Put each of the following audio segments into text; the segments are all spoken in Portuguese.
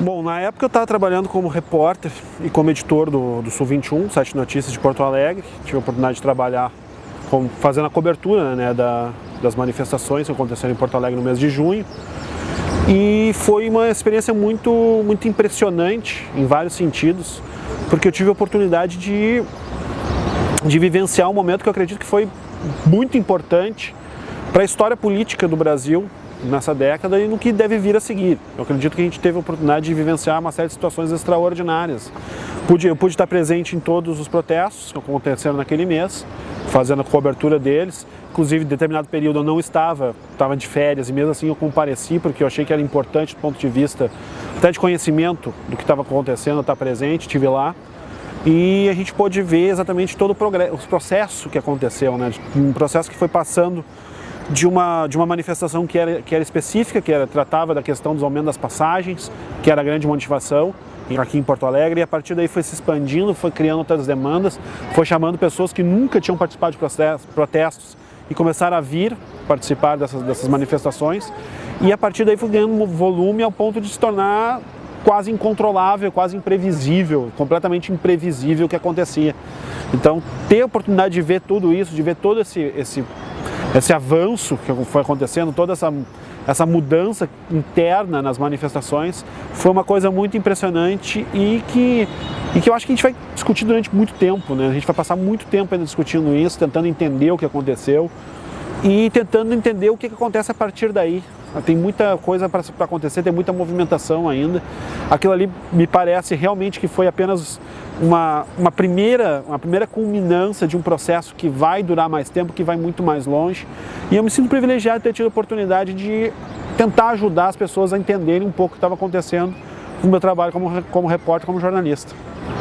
Bom, na época eu estava trabalhando como repórter e como editor do Sul 21, site de notícias de Porto Alegre. Tive a oportunidade de trabalhar fazendo a cobertura, né, das manifestações que aconteceram em Porto Alegre no mês de junho. E foi uma experiência muito impressionante em vários sentidos, porque eu tive a oportunidade de vivenciar um momento que eu acredito que foi muito importante para a história política do Brasil nessa década e no que deve vir a seguir. Eu acredito que a gente teve a oportunidade de vivenciar uma série de situações extraordinárias. Eu pude estar presente em todos os protestos que aconteceram naquele mês, fazendo a cobertura deles. Inclusive, em determinado período eu não estava de férias e mesmo assim eu compareci porque eu achei que era importante do ponto de vista até de conhecimento do que estava acontecendo, estar presente, estive lá. E a gente pôde ver exatamente todo o processo que aconteceu, né? Um processo que foi passando de uma manifestação que era específica, tratava da questão dos aumentos das passagens, que era a grande motivação aqui em Porto Alegre, e a partir daí foi se expandindo, foi criando outras demandas, foi chamando pessoas que nunca tinham participado de protestos e começaram a vir participar dessas manifestações, e a partir daí foi ganhando um volume ao ponto de se tornar quase incontrolável, quase imprevisível, completamente imprevisível o que acontecia. Então, ter a oportunidade de ver tudo isso, de ver todo esse avanço que foi acontecendo, toda essa mudança interna nas manifestações, foi uma coisa muito impressionante e que eu acho que a gente vai discutir durante muito tempo, né? A gente vai passar muito tempo ainda discutindo isso, tentando entender o que aconteceu e tentando entender o que acontece a partir daí. Tem muita coisa para acontecer, tem muita movimentação ainda. Aquilo ali me parece realmente que foi apenas uma primeira culminância de um processo que vai durar mais tempo, que vai muito mais longe. E eu me sinto privilegiado de ter tido a oportunidade de tentar ajudar as pessoas a entenderem um pouco o que estava acontecendo no meu trabalho como repórter, como jornalista.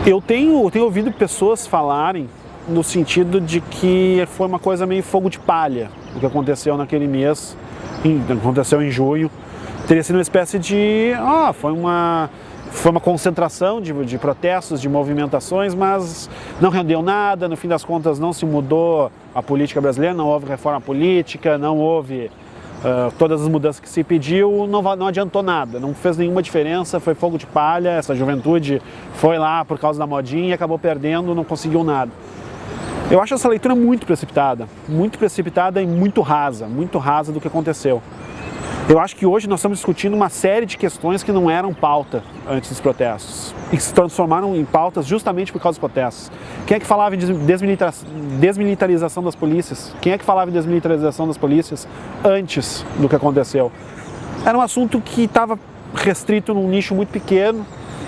Eu tenho ouvido pessoas falarem no sentido de que foi uma coisa meio fogo de palha o que aconteceu naquele mês, aconteceu em junho. Teria sido uma espécie de... foi uma concentração de protestos, de movimentações, mas não rendeu nada, no fim das contas não se mudou a política brasileira, não houve reforma política, não houve todas as mudanças que se pediu, não adiantou nada, não fez nenhuma diferença, foi fogo de palha, essa juventude foi lá por causa da modinha e acabou perdendo, não conseguiu nada. Eu acho essa leitura muito precipitada e muito rasa do que aconteceu. Eu acho que hoje nós estamos discutindo uma série de questões que não eram pauta antes dos protestos e que se transformaram em pautas justamente por causa dos protestos. Quem é que falava em desmilitarização das polícias? Quem é que falava em desmilitarização das polícias antes do que aconteceu? Era um assunto que estava restrito num nicho muito pequeno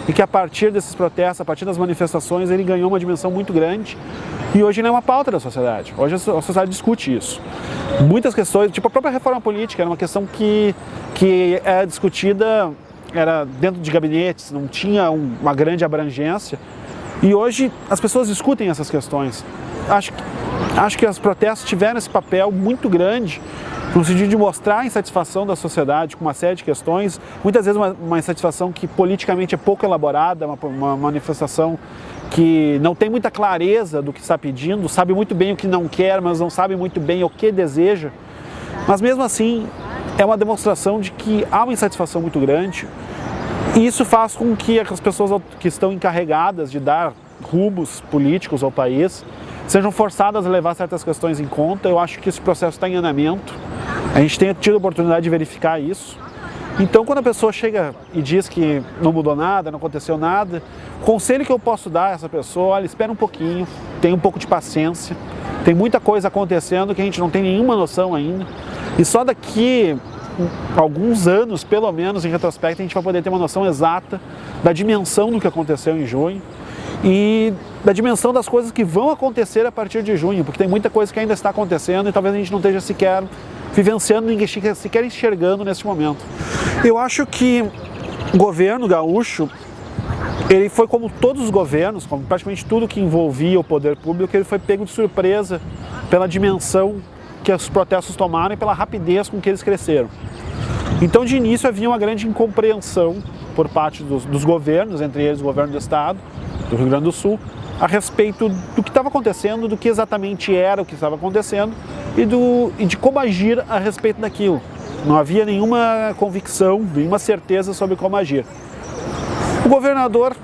e que a partir desses protestos, a partir das manifestações, ele ganhou uma dimensão muito grande. E hoje não é uma pauta da sociedade, hoje a sociedade discute isso. Muitas questões, tipo a própria reforma política, era uma questão que é discutida, era dentro de gabinetes, não tinha uma grande abrangência. E hoje as pessoas discutem essas questões. Acho que os protestos tiveram esse papel muito grande no sentido de mostrar a insatisfação da sociedade com uma série de questões, muitas vezes uma insatisfação que politicamente é pouco elaborada, uma manifestação que não tem muita clareza do que está pedindo, sabe muito bem o que não quer, mas não sabe muito bem o que deseja. Mas mesmo assim, é uma demonstração de que há uma insatisfação muito grande e isso faz com que as pessoas que estão encarregadas de dar rumos políticos ao país sejam forçadas a levar certas questões em conta. Eu acho que esse processo está em andamento, a gente tem tido a oportunidade de verificar isso. Então, quando a pessoa chega e diz que não mudou nada, não aconteceu nada, o conselho que eu posso dar a essa pessoa: olha, espera um pouquinho, tenha um pouco de paciência, tem muita coisa acontecendo que a gente não tem nenhuma noção ainda, e só daqui alguns anos, pelo menos em retrospecto, a gente vai poder ter uma noção exata da dimensão do que aconteceu em junho e da dimensão das coisas que vão acontecer a partir de junho, porque tem muita coisa que ainda está acontecendo e talvez a gente não esteja sequer vivenciando, ninguém sequer enxergando nesse momento. Eu acho que o governo gaúcho, ele foi como todos os governos, como praticamente tudo que envolvia o poder público, ele foi pego de surpresa pela dimensão que os protestos tomaram e pela rapidez com que eles cresceram. Então, de início, havia uma grande incompreensão por parte dos governos, entre eles o governo do estado, do Rio Grande do Sul, a respeito do que estava acontecendo, do que exatamente era o que estava acontecendo e de como agir a respeito daquilo. Não havia nenhuma convicção, nenhuma certeza sobre como agir. O governador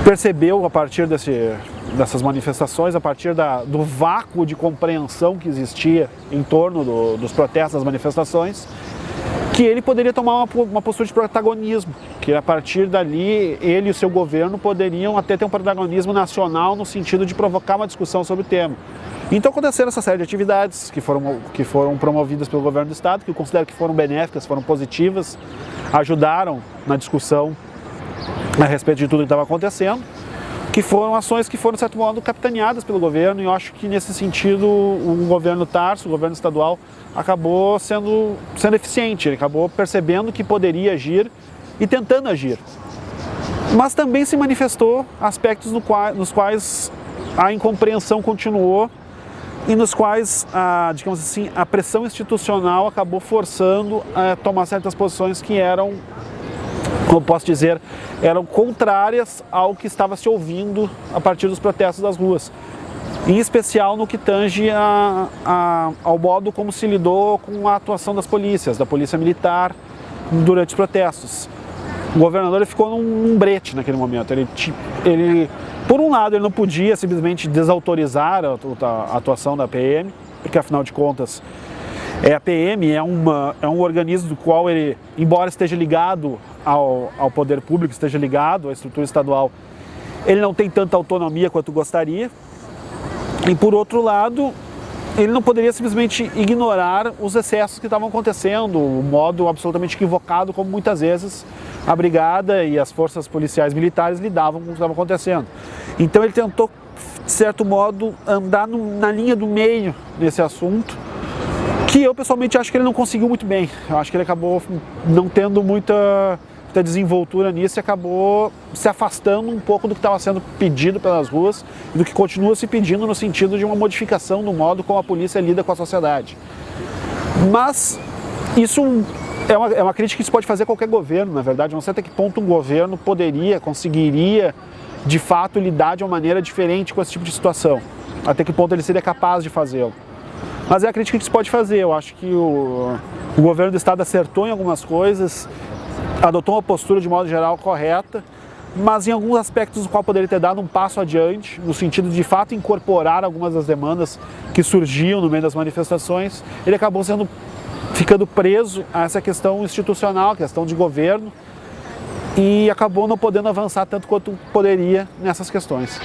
percebeu a partir dessas manifestações, a partir do vácuo de compreensão que existia em torno dos protestos, das manifestações, que ele poderia tomar uma postura de protagonismo, que a partir dali ele e o seu governo poderiam até ter um protagonismo nacional no sentido de provocar uma discussão sobre o tema. Então aconteceram essa série de atividades que foram promovidas pelo governo do estado, que eu considero que foram benéficas, foram positivas, ajudaram na discussão a respeito de tudo que estava acontecendo, que foram ações que foram, de certo modo, capitaneadas pelo governo, e eu acho que, nesse sentido, o governo Tarso, o governo estadual, acabou sendo eficiente, ele acabou percebendo que poderia agir e tentando agir. Mas também se manifestou aspectos nos quais a incompreensão continuou e nos quais, digamos assim, a pressão institucional acabou forçando a tomar certas posições que eram, como posso dizer, eram contrárias ao que estava se ouvindo a partir dos protestos das ruas. Em especial no que tange ao modo como se lidou com a atuação das polícias, da polícia militar, durante os protestos. O governador ficou num brete naquele momento. Ele, por um lado, ele não podia simplesmente desautorizar a atuação da PM, porque afinal de contas, a PM é um organismo do qual ele, embora esteja ligado ao poder público, esteja ligado à estrutura estadual, ele não tem tanta autonomia quanto gostaria. E por outro lado, ele não poderia simplesmente ignorar os excessos que estavam acontecendo, o modo absolutamente equivocado como muitas vezes a brigada e as forças policiais militares lidavam com o que estava acontecendo. Então ele tentou, de certo modo, andar na linha do meio nesse assunto, que eu pessoalmente acho que ele não conseguiu muito bem. Eu acho que ele acabou não tendo muita desenvoltura nisso e acabou se afastando um pouco do que estava sendo pedido pelas ruas e do que continua se pedindo no sentido de uma modificação do modo como a polícia lida com a sociedade. Mas isso é uma crítica que se pode fazer a qualquer governo, na verdade. Não sei até que ponto um governo conseguiria, de fato, lidar de uma maneira diferente com esse tipo de situação. Até que ponto ele seria capaz de fazê-lo. Mas é a crítica que se pode fazer. Eu acho que o governo do estado acertou em algumas coisas, adotou uma postura de modo geral correta, mas em alguns aspectos no qual poderia ter dado um passo adiante, no sentido de fato incorporar algumas das demandas que surgiam no meio das manifestações, ele acabou ficando preso a essa questão institucional, questão de governo, e acabou não podendo avançar tanto quanto poderia nessas questões.